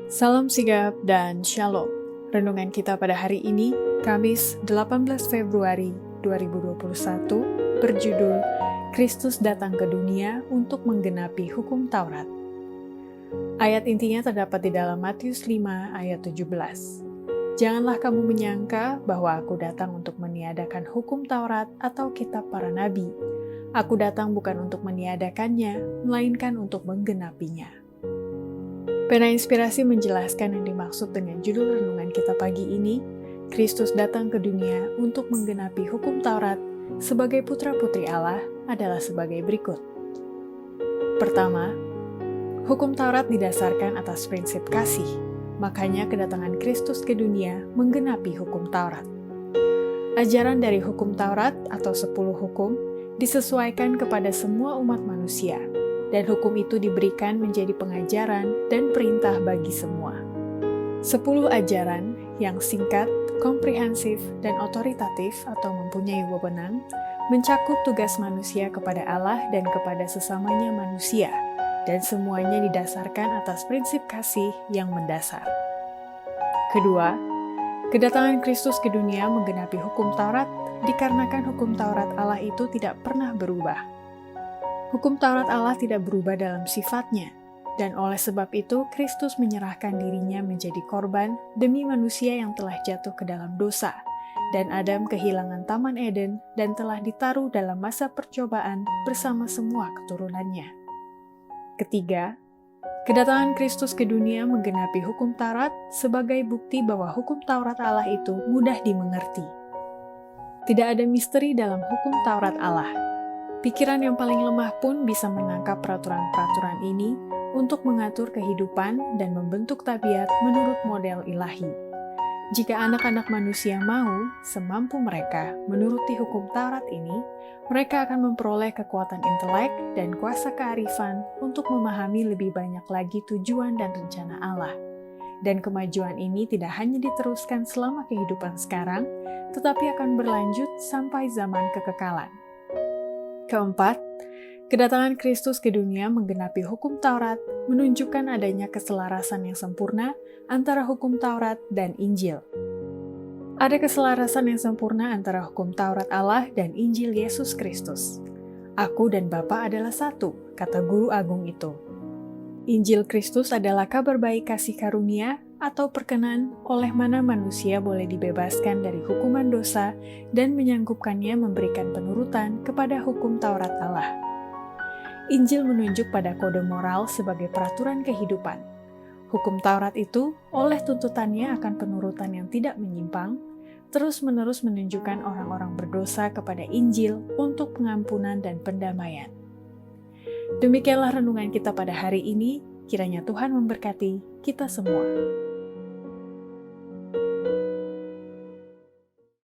Salam sigap dan shalom. Renungan kita pada hari ini, Kamis 18 Februari 2021, berjudul Kristus datang ke dunia untuk menggenapi hukum Taurat. Ayat intinya terdapat di dalam Matius 5 ayat 17. Janganlah kamu menyangka bahwa aku datang untuk meniadakan hukum Taurat atau kitab para nabi. Aku datang bukan untuk meniadakannya, melainkan untuk menggenapinya. Pena Inspirasi menjelaskan yang dimaksud dengan judul renungan kita pagi ini, Kristus datang ke dunia untuk menggenapi hukum Taurat sebagai putra-putri Allah adalah sebagai berikut. Pertama, hukum Taurat didasarkan atas prinsip kasih, makanya kedatangan Kristus ke dunia menggenapi hukum Taurat. Ajaran dari hukum Taurat atau 10 hukum disesuaikan kepada semua umat manusia, dan hukum itu diberikan menjadi pengajaran dan perintah bagi semua. 10 ajaran yang singkat, komprehensif, dan otoritatif atau mempunyai wewenang, mencakup tugas manusia kepada Allah dan kepada sesamanya manusia, dan semuanya didasarkan atas prinsip kasih yang mendasar. Kedua, kedatangan Kristus ke dunia menggenapi hukum Taurat dikarenakan hukum Taurat Allah itu tidak pernah berubah. Hukum Taurat Allah tidak berubah dalam sifatnya, dan oleh sebab itu Kristus menyerahkan dirinya menjadi korban demi manusia yang telah jatuh ke dalam dosa, dan Adam kehilangan Taman Eden dan telah ditaruh dalam masa percobaan bersama semua keturunannya. Ketiga, kedatangan Kristus ke dunia menggenapi hukum Taurat sebagai bukti bahwa hukum Taurat Allah itu mudah dimengerti. Tidak ada misteri dalam hukum Taurat Allah. Pikiran yang paling lemah pun bisa menangkap peraturan-peraturan ini untuk mengatur kehidupan dan membentuk tabiat menurut model ilahi. Jika anak-anak manusia mau, semampu mereka, menuruti hukum Taurat ini, mereka akan memperoleh kekuatan intelek dan kuasa kearifan untuk memahami lebih banyak lagi tujuan dan rencana Allah. Dan kemajuan ini tidak hanya diteruskan selama kehidupan sekarang, tetapi akan berlanjut sampai zaman kekekalan. Keempat, kedatangan Kristus ke dunia menggenapi hukum Taurat menunjukkan adanya keselarasan yang sempurna antara hukum Taurat dan Injil. Ada keselarasan yang sempurna antara hukum Taurat Allah dan Injil Yesus Kristus. Aku dan Bapa adalah satu, kata guru agung itu. Injil Kristus adalah kabar baik kasih karunia atau perkenan oleh mana manusia boleh dibebaskan dari hukuman dosa dan menyanggupkannya memberikan penurutan kepada hukum Taurat Allah. Injil menunjuk pada kode moral sebagai peraturan kehidupan. Hukum Taurat itu, oleh tuntutannya akan penurutan yang tidak menyimpang, terus-menerus menunjukkan orang-orang berdosa kepada Injil untuk pengampunan dan pendamaian. Demikianlah renungan kita pada hari ini. Kiranya Tuhan memberkati kita semua.